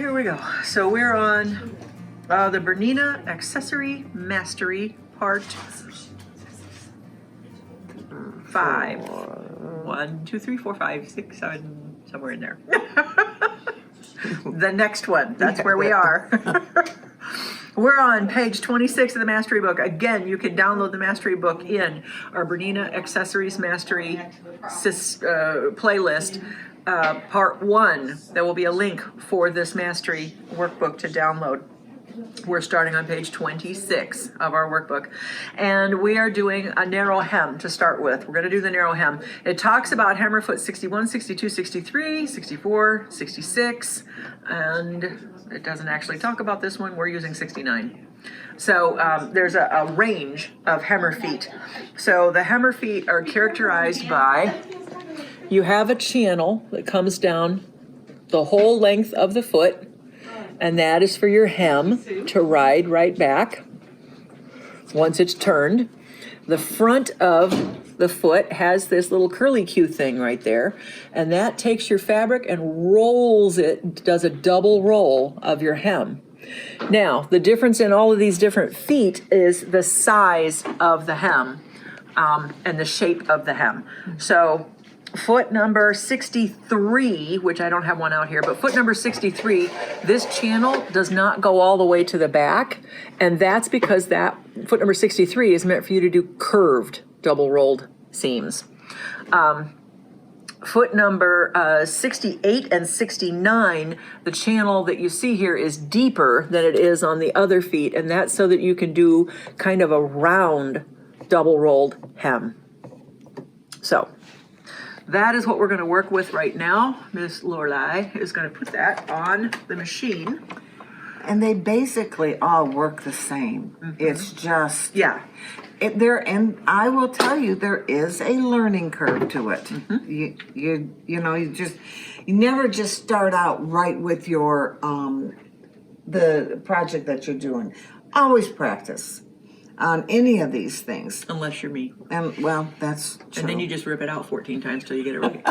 here we go. So we're on the Bernina Accessory Mastery Part 5. 1, 2, 3, 4, 5, 6, 7, somewhere in there. The next one, that's where we are. We're on page 26 of the Mastery Book. Again, you can download the Mastery Book in our Bernina Accessories Mastery playlist. Part 1, there will be a link for this Mastery workbook to download. We're starting on page 26 of our workbook, and we are doing a narrow hem to start with. We're going to do the narrow hem. It talks about hem foot 61, 62, 63, 64, 66, and it doesn't actually talk about this one. We're using 69. So there's a range of hemmer feet. So the hemmer feet are characterized by, you have a channel that comes down the whole length of the foot, and that is for your hem to ride right back once it's turned. The front of the foot has this little curly Q thing right there, and that takes your fabric and rolls it, does a double roll of your hem. Now, the difference in all of these different feet is the size of the hem and the shape of the hem. So foot number 63, which I don't have one out here, but foot number 63, this channel does not go all the way to the back, and that's because that foot number 63 is meant for you to do curved double rolled seams. Foot number 68 and 69, the channel that you see here is deeper than it is on the other feet, and that's so that you can do kind of a round double rolled hem. So that is what we're going to work with right now. Miss Lorelei is going to put that on the machine. And they basically all work the same. Mm-hmm. It's just, yeah. And I will tell you, there is a learning curve to it. Mm-hmm. You never just start out right with your the project that you're doing. Always practice on any of these things. Unless you're me. And well, that's true. And then you just rip it out 14 times till you get it right.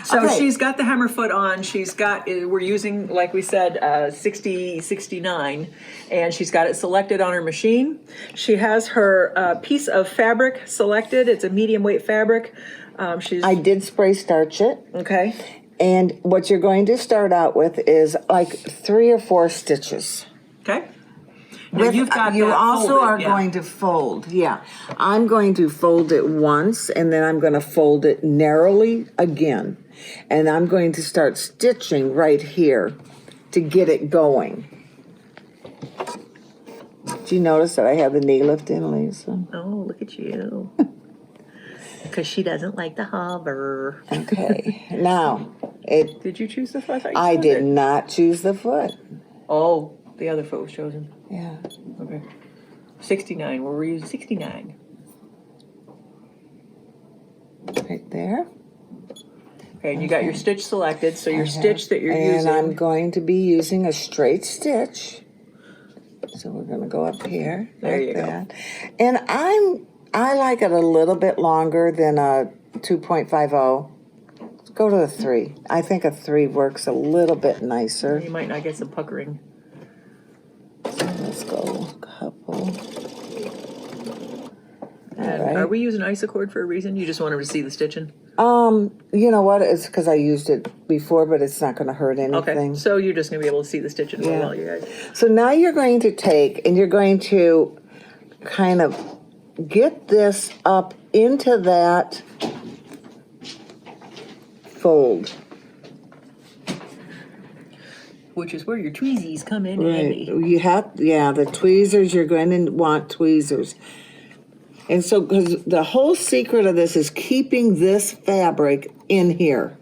So she's got the hemmer foot on. She's got, we're using, like we said, 69, and she's got it selected on her machine. She has her piece of fabric selected. It's a medium weight fabric. I did spray starch it. Okay. And what you're going to start out with is like 3 or 4 stitches. Okay. Now you've got you also folded, are going to fold, yeah. I'm going to fold it once, and then I'm going to fold it narrowly again. And I'm going to start stitching right here to get it going. Do you notice that I have the knee lift in, Lisa? Oh, look at you. Because she doesn't like the hover. Okay, now. Did you choose the foot? I did not choose the foot. Oh, the other foot was chosen. Yeah. Okay. 69. We're using 69. Right there. Okay, and you got your stitch selected, so your stitch that you're using. And I'm going to be using a straight stitch. So we're going to go up here. There you go. And I like it a little bit longer than a 2.50. Let's go to a 3. I think a 3 works a little bit nicer. You might not get some puckering. Let's go a couple. And right. Are we using isocord for a reason? You just want them to see the stitching? You know what? It's because I used it before, but it's not going to hurt anything. Okay, so you're just going to be able to see the stitching real well, you guys. So now you're going to take, and you're going to kind of get this up into that fold. Which is where your tweezies come in Right. handy. You have, the tweezers, you're going to want tweezers. And so, because the whole secret of this is keeping this fabric in here.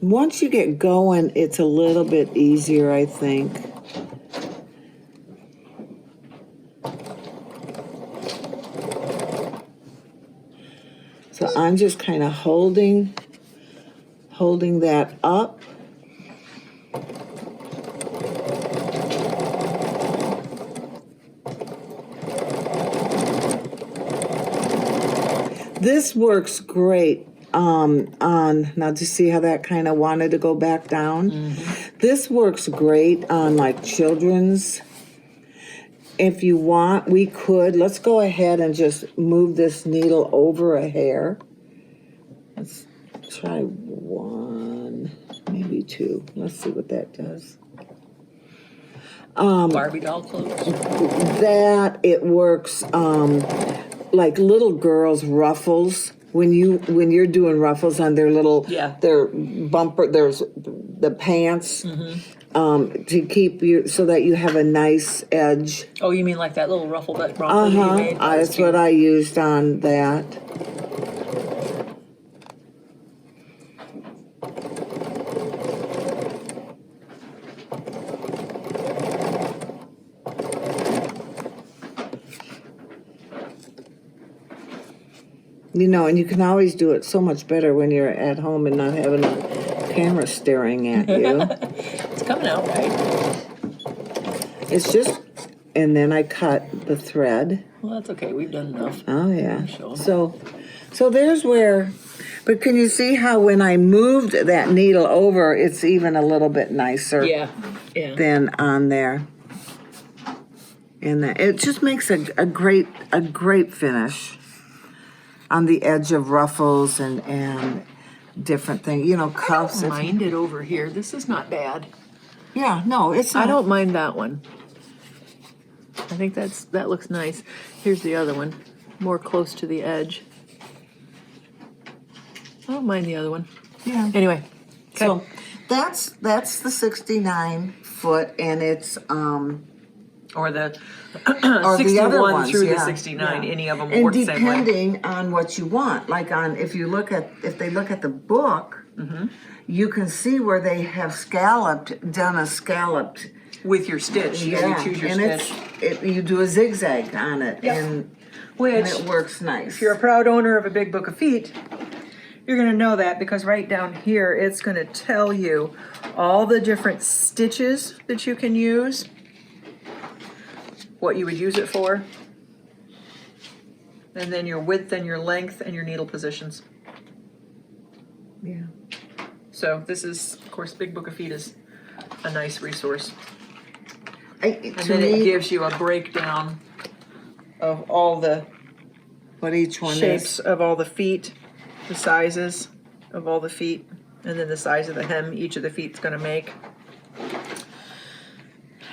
Once you get going, it's a little bit easier, I think. So I'm just kind of holding that up. This works great now to see how that kind of wanted to go back down. This works great on like children's. If you want, we could, let's go ahead and just move this needle over a hair. Let's try one, maybe two. Let's see what that does. Barbie doll clothes. That it works like little girls' ruffles. When you're doing ruffles on their little their bumper, there's the pants to keep you so that you have a nice edge. Oh, you mean like that little ruffle that you made? That's what I used on that. You know, and you can always do it so much better when you're at home and not having a camera staring at you. It's coming out right. It's just, and then I cut the thread. Well, that's okay. We've done enough. Oh, yeah. Sure. So there's where, but can you see how when I moved that needle over, it's even a little bit nicer than on there. And it just makes a great finish on the edge of ruffles and different things, you know, cuffs. I don't mind it over here. This is not bad. Yeah, no, it's not. I don't mind that one. I think that looks nice. Here's the other one, more close to the edge. I don't mind the other one. Yeah. Anyway, okay. So that's the 69 foot, and it's or the or 61 the other ones, through the 69. Any of them work the same way. And depending on what you want, like if they look at the book, you can see where they have done a scalloped with your stitch. You choose your stitch. You do a zigzag on it, and it works nice. If you're a proud owner of a big book of feet, you're going to know that, because right down here it's going to tell you all the different stitches that you can use, what you would use it for, and then your width and your length and your needle positions. Yeah. So this is, of course, Big Book of Feet is a nice resource. And To then me, it gives you a breakdown of all the what each one shapes is. of all the feet, the sizes of all the feet, and then the size of the hem each of the feet's going to make.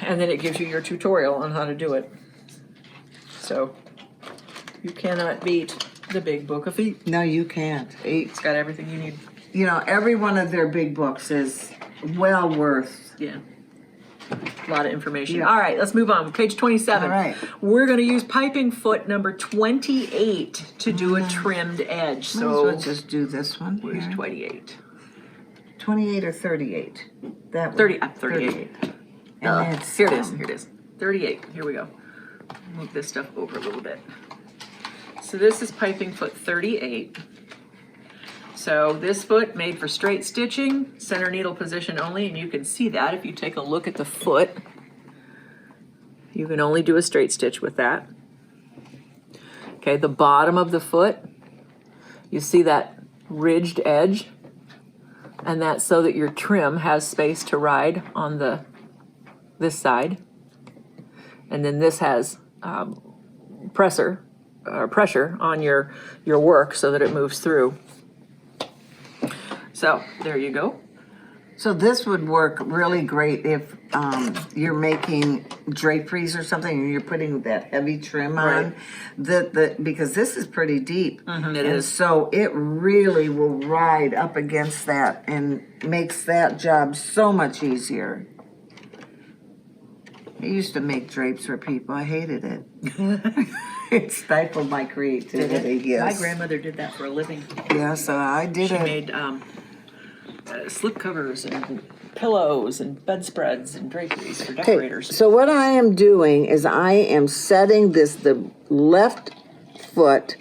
And then it gives you your tutorial on how to do it. So you cannot beat the Big Book of Feet. No, you can't. It's got everything you need. You know, every one of their big books is well worth. Yeah. A lot of information. Yeah. All right, let's move on. Page 27. All right. We're going to use piping foot number 28 to do a trimmed edge. So Let's just do this one. where's Here. 28? 28 or 38? That 30. 38. And that's, Here it is. Here it is. 38. Here we go. Move this stuff over a little bit. So this is piping foot 38. So this foot made for straight stitching, center needle position only, and you can see that if you take a look at the foot. You can only do a straight stitch with that. Okay, the bottom of the foot, you see that ridged edge, and that's so that your trim has space to ride on this side. And then this has pressure on your work so that it moves through. So there you go. So this would work really great if you're making draperies or something and you're putting that heavy trim on. Because this is pretty deep. It is. So it really will ride up against that and makes that job so much easier. I used to make drapes for people. I hated it. It stifled my creativity. Yes. My grandmother did that for a living. Yeah, so I did She it. made slip covers and pillows and bedspreads and draperies for decorators. So what I am doing is I am setting the left foot,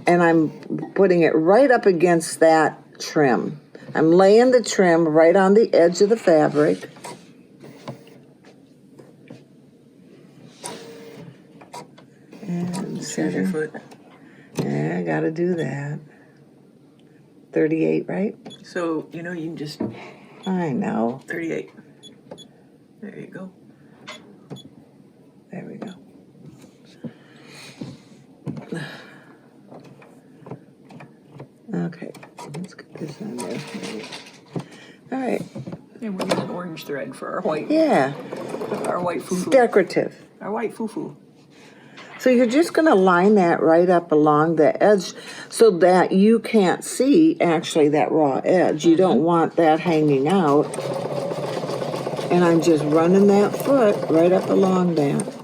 and I'm putting it right up against that trim. I'm laying the trim right on the edge of the fabric. And Here's your foot. yeah, I gotta do that. 38, right? So, you know, you can just, I know. 38. There you go. There we go. Okay, let's get this on there. All right. And we're using orange thread for our white, Yeah, our white foo-foo. decorative. Our white foo-foo. So you're just going to line that right up along the edge so that you can't see actually that raw edge. You don't want that hanging out. And I'm just running that foot right up along that.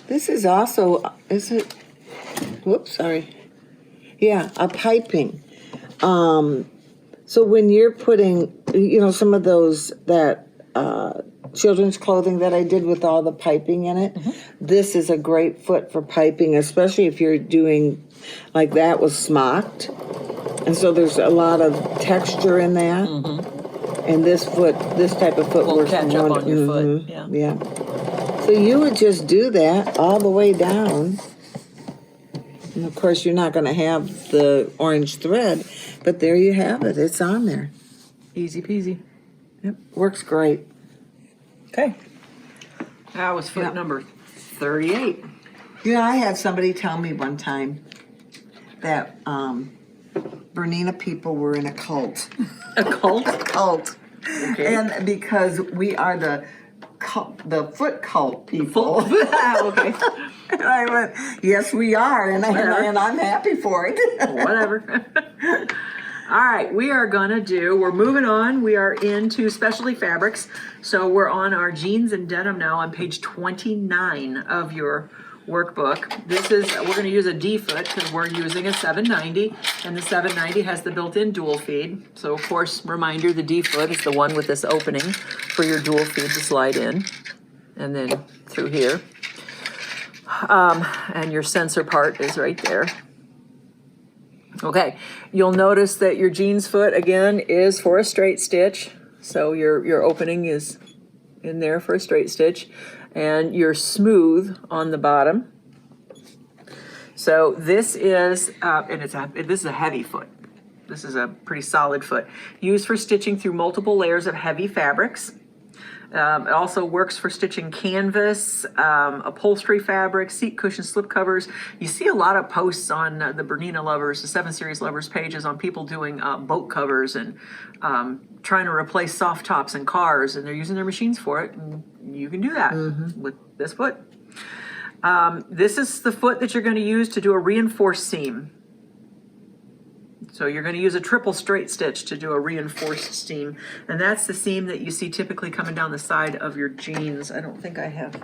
This is also, is it, whoops, sorry. Yeah, a piping. So when you're putting, you know, some of those, that children's clothing that I did with all the piping in it, this is a great foot for piping, especially if you're doing, like that was smocked. And so there's a lot of texture in that. And this foot, this type of foot Will works catch up on your foot, yeah. Yeah. So you would just do that all the way down. And of course, you're not going to have the orange thread, but there you have it. It's on there. Easy peasy. Yep, works great. Okay. That was foot Yeah. number 38. You know, I had somebody tell me one time that Bernina people were in a cult. A cult? Cult. Okay. And because we are the foot cult people. Okay. And I went, yes, we are, and I'm happy for it. Whatever. All right, we're moving on. We are into specialty fabrics. So we're on our jeans and denim now on page 29 of your workbook. We're going to use a D foot because we're using a 790, and the 790 has the built-in dual feed. So of course, reminder, the D foot is the one with this opening for your dual feed to slide in and then through here. And your sensor part is right there. Okay, you'll notice that your jeans foot again is for a straight stitch. So your opening is in there for a straight stitch, and you're smooth on the bottom. So this is this is a heavy foot. This is a pretty solid foot, used for stitching through multiple layers of heavy fabrics. It also works for stitching canvas, upholstery fabric, seat cushion, slip covers. You see a lot of posts on the Bernina Lovers, the 7 Series Lovers pages on people doing boat covers and trying to replace soft tops in cars, and they're using their machines for it, and you can do that with this foot. This is the foot that you're going to use to do a reinforced seam. So you're going to use a triple straight stitch to do a reinforced seam. And that's the seam that you see typically coming down the side of your jeans. I don't think I have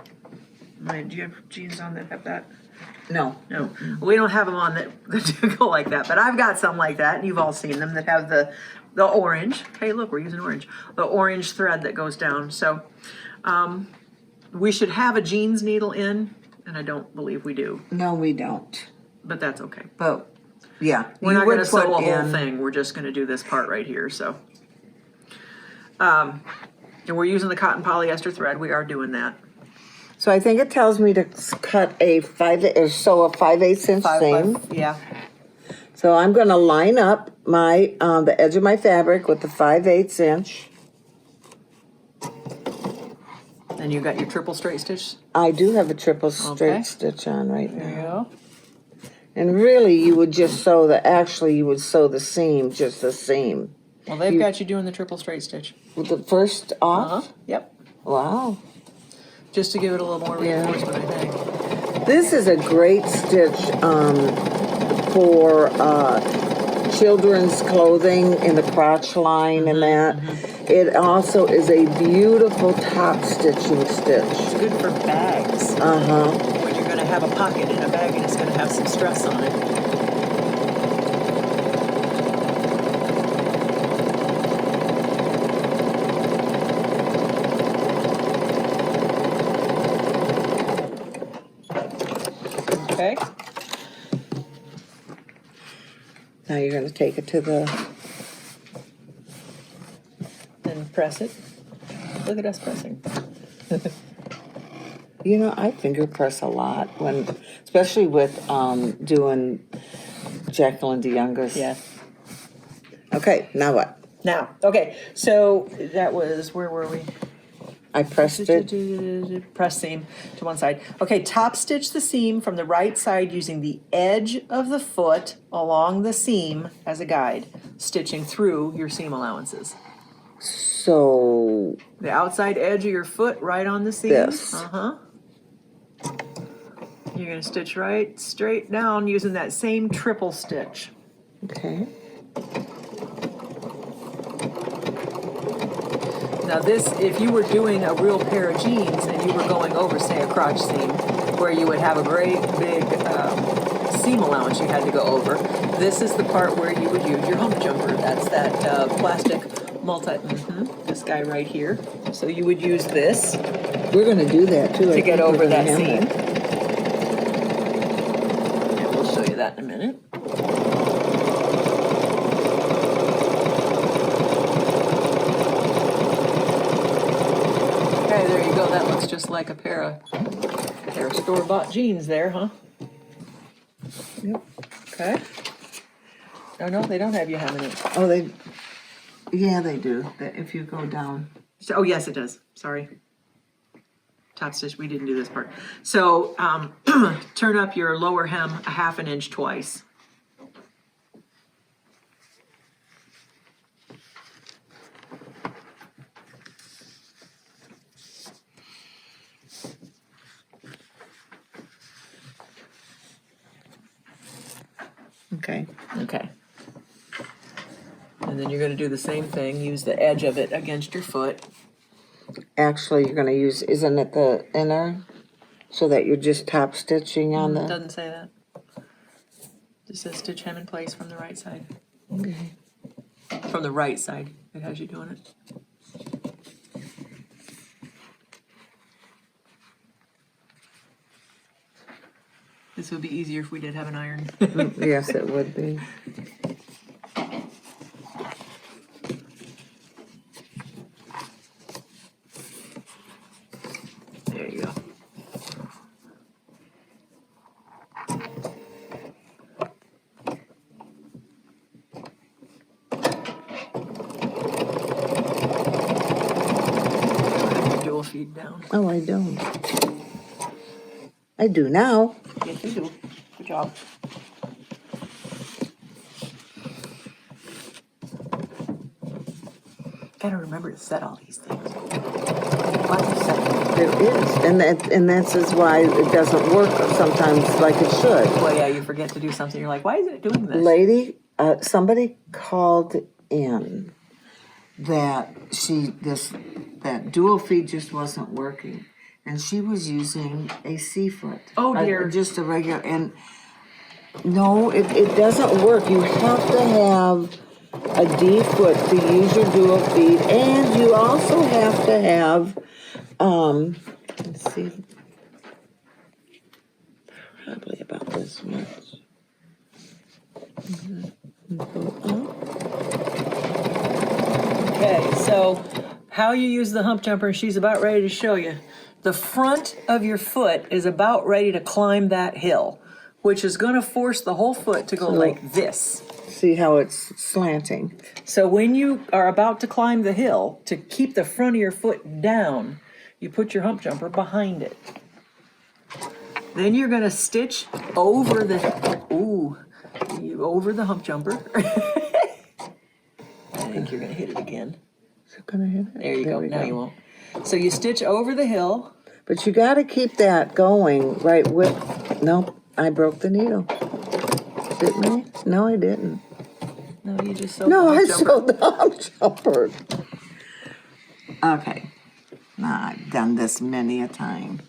mine. Do you have jeans on that have that? No. No. We don't have them on that go like that. But I've got some like that, and you've all seen them, that have the orange. Hey, look, we're using orange. The orange thread that goes down. So we should have a jeans needle in, and I don't believe we do. No, we don't. But that's okay. But yeah, We're not going to sew a whole thing. We're just going to do this part right here. So, and we're using the cotton polyester thread. We are doing that. So I think it tells me to cut a 5/8 inch seam. Yeah. So I'm going to line up my the edge of my fabric with the 5/8 inch. And you got your triple straight stitch. I do have a triple straight Okay. stitch on right now. There you go. And really, you would just sew you would sew the seam, just the seam. Well, they've got you doing the triple straight stitch. With the first off? Yep. Wow. Just to give it a little more reinforcement, I think. This is a great stitch for children's clothing in the crotch line and that. It also is a beautiful top stitching stitch. It's good for bags. When you're going to have a pocket in a bag and it's going to have some stress on it. Okay. Now you're going to take it to the... Then press it. Look at us pressing. You know, I finger press a lot especially with doing Jacqueline DeYoung's. Yeah. Okay, now what? Now, okay, so that was, where were we? I pressed it. Press seam to one side. Okay, top stitch the seam from the right side using the edge of the foot along the seam as a guide, stitching through your seam allowances. So The outside edge of your foot right on the seam. This. Uh-huh. You're gonna stitch right straight down using that same triple stitch. okay. Now this, if you were doing a real pair of jeans and you were going over, say, a crotch seam, where you would have a great big seam allowance you had to go over, this is the part where you would use your hump jumper. That's that plastic this guy right here. So you would use this We're gonna do that too. to get over that seam. And we'll show you that in a minute. Okay, there you go. That looks just like a pair of store-bought jeans there, huh? Yep. Okay. Oh, no, they don't have you having it. Oh, yeah, they do. If you go down. So, oh, yes, it does. Sorry. Top stitch, we didn't do this part. So, turn up your lower hem a 1/2 inch twice. Okay. Okay. And then you're going to do the same thing. Use the edge of it against your foot. Actually, you're gonna use, isn't it the inner? So that you're just top stitching on It the. doesn't say that. It says stitch hem in place from the right side. Okay. From the right side, it has you doing it. This would be easier if we did have an iron. Yes, it would be. There you go. Dual feed down. Oh, I don't. I do now. Yes, you do. Good job. Gotta remember to set all these things. It is, and that's is why it doesn't work sometimes like it should. Well, yeah, you forget to do something. You're like, why isn't it doing this? Lady, somebody called in that that dual feed just wasn't working, and she was using a C foot. Oh, dear. Just a regular, and no, it doesn't work. You have to have a D foot to use your dual feed, and you also have to have, let's see, probably about this much. Okay, so how you use the hump jumper, she's about ready to show you. The front of your foot is about ready to climb that hill, which is going to force the whole foot to go like this. See how it's slanting. So when you are about to climb the hill, to keep the front of your foot down, you put your hump jumper behind it. Then you're going to stitch over over the hump jumper. I think you're going to hit it again. Is it gonna hit it? There you go. Now you won't. So you stitch over the hill. But you got to keep that going right with. Nope, I broke the needle. Didn't I? No, I didn't. No, you just sewed No, the I hump jumper. sewed the hump jumper. Okay. Now, I've done this many a time.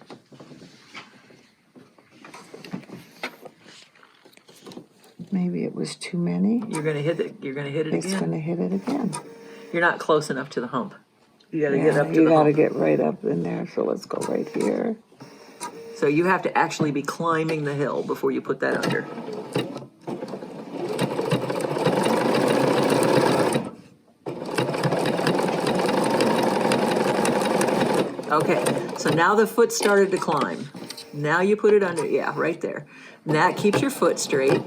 Maybe it was too many. You're gonna hit it. You're gonna hit it It's again. gonna hit it again. You're not close enough to the hump. You gotta get up to you the gotta hump. get right up in there. So let's go right here. So you have to actually be climbing the hill before you put that under. Okay, so now the foot started to climb. Now you put it under, yeah, right there. And that keeps your foot straight.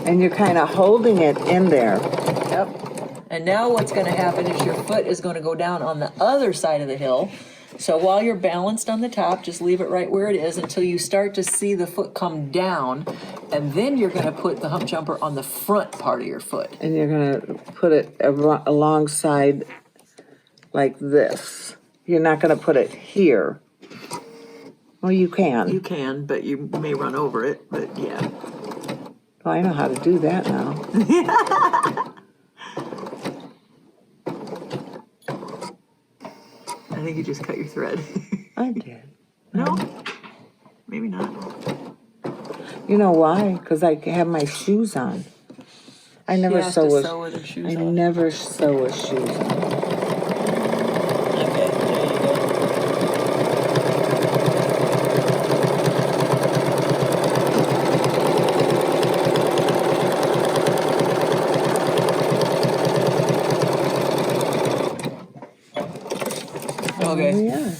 And you're kind of holding it in there. Yep. And now what's gonna happen is your foot is gonna go down on the other side of the hill. So while you're balanced on the top, just leave it right where it is until you start to see the foot come down. And then you're gonna put the hump jumper on the front part of your foot. And you're gonna put it alongside like this. You're not gonna put it here. Well, you can. You can, but you may run over it, but yeah. Oh, I know how to do that now. I think you just cut your thread. I did. No? Maybe not. You know why? Because I have my shoes on. I never sew with her shoes I on. never sew with shoes on. Okay, there you go. Okay. Yeah.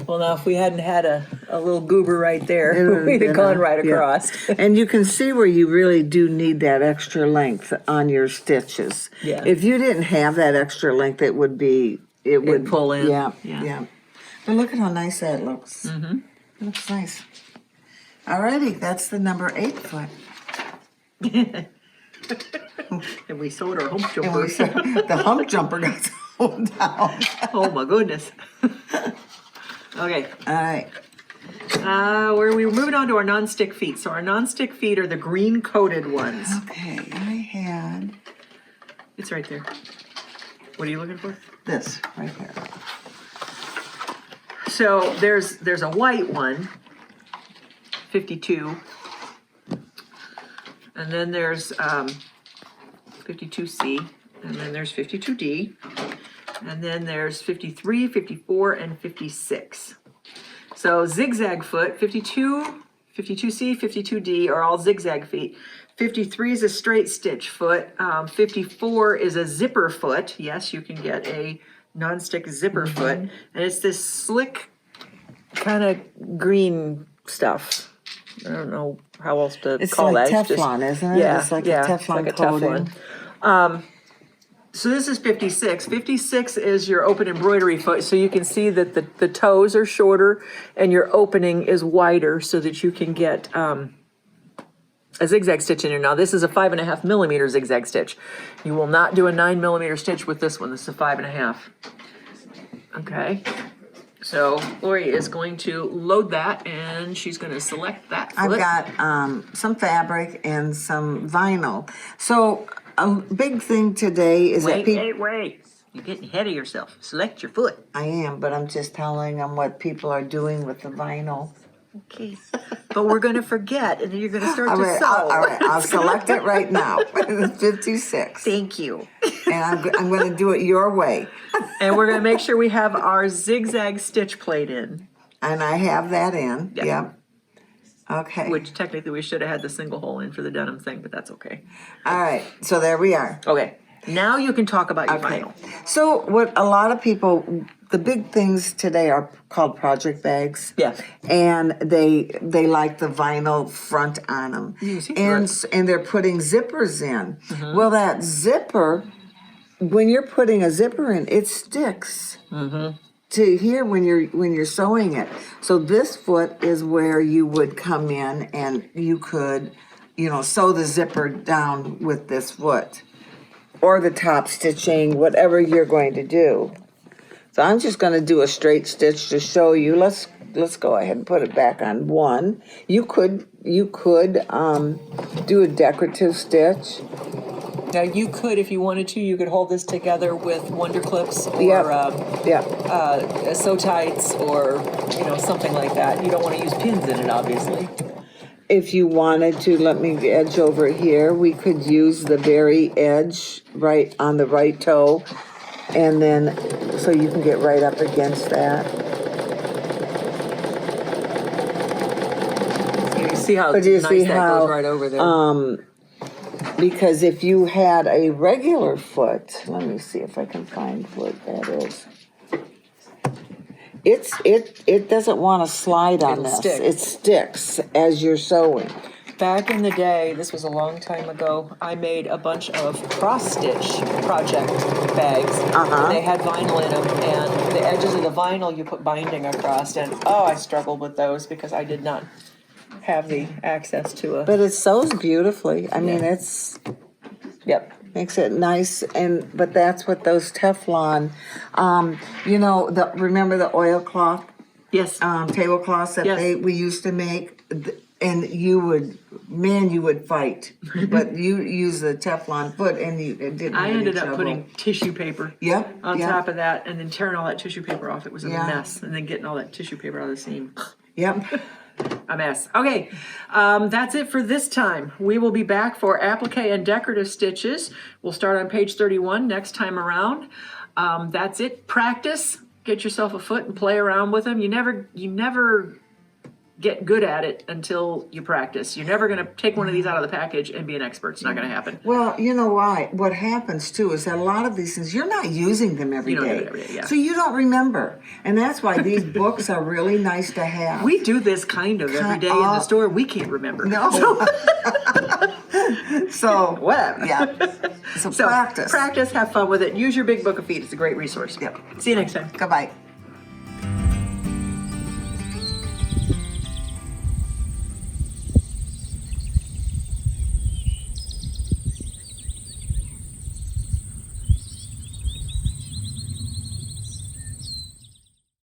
Well, now if we hadn't had a little goober right there, would've we'd have been gone a- right yeah. across. And you can see where you really do need that extra length on your stitches. Yeah. If you didn't have that extra length, it would It'd pull in. Yeah, Yeah. yeah. But look at how nice that looks. Mm-hmm. It looks nice. Alrighty, that's the number 8 foot. And we sewed our hump And jumper. we said the hump jumper got sewn down. Oh my goodness. Okay, All right. we're moving on to our non-stick feet. So our non-stick feet are the green coated ones. Okay, I had It's right there. What are you looking for? this right here. So there's a white one, 52. And then there's 52C, and then there's 52D, and then there's 53, 54, and 56. So zigzag foot, 52, 52C, 52D are all zigzag feet. 53 is a straight stitch foot. 54 is a zipper foot. Yes, you can get a non-stick zipper foot, and it's this slick kind of green stuff. I don't know how else to It's call like that. Teflon, isn't it? Yeah, It's like yeah, a it's Teflon like a coating. Teflon. So this is 56. 56 is your open embroidery foot, so you can see that the toes are shorter and your opening is wider so that you can get a zigzag stitch in there. Now this is a 5.5 millimeter zigzag stitch. You will not do a 9 millimeter stitch with this one. This is a 5.5. Okay. So Laurie is going to load that and she's going to select that foot. I've got some fabric and some vinyl. So a big thing today is that people. Wait. You're getting ahead of yourself. Select your foot. I am, but I'm just telling them what people are doing with the vinyl. Okay. But we're going to forget and then you're going to start All to right, sew. all right, I'll select it right now. 56. Thank you. And I'm going to do it your way. And we're going to make sure we have our zigzag stitch plate in, And I have that in. Yeah. Yep. Okay. which technically we should have had the single hole in for the denim thing, but that's okay. All right. So there we are. Okay. Now you can talk about your Okay. vinyl. So what a lot of people, the big things today are called project bags. Yeah. And they like the vinyl front on them. You see And they're putting zippers in. Well, that zipper, when you're putting a zipper in, it sticks to here when you're sewing it. So this foot is where you would come in and you could, sew the zipper down with this foot. Or the top stitching, whatever you're going to do. So I'm just going to do a straight stitch to show you. Let's go ahead and put it back on one. You could do a decorative stitch. Now you could, if you wanted to, you could hold this together with Wonder Clips or sew tights or something like that. You don't want to use pins in it, obviously. If you wanted to, let me edge over here. We could use the very edge right on the right toe, and then so you can get right up against that. You see how But you nice see that how, goes right over there. Because if you had a regular foot, let me see if I can find what that is. it doesn't want to slide on It'll this. stick. It sticks as you're sewing. Back in the day, this was a long time ago, I made a bunch of cross-stitch project bags. Uh-huh. They had vinyl in them, and the edges of the vinyl you put binding across, and oh, I struggled with those because I did not have the access to a. But it sews beautifully. I mean, it's Yep. makes it nice, but that's what those Teflon, remember the oilcloth, Yes. tablecloths that Yes. we used to make, and you would fight, but you use the Teflon foot, and it didn't. I hurt ended each up other. putting tissue paper Yep, on yep. top of that, and then tearing all that tissue paper off. It was a Yeah. mess, and then getting all that tissue paper out of the seam. Yep. A mess. Okay, that's it for this time. We will be back for applique and decorative stitches. We'll start on page 31 next time around. That's it. Practice. Get yourself a foot and play around with them. You never get good at it until you practice. You're never going to take one of these out of the package and be an expert. It's not going to happen. Well, you know why? What happens too is that a lot of these things, you're not using them every You don't do day. it every day, yeah. So you don't remember. And that's why these books are really nice to have. We do this kind of every day in the store. We can't remember. No. So, Whatever. yeah. So, So practice. Practice, have fun with it. Use your big book of feet. It's a great resource. Yep. See you next time. Goodbye.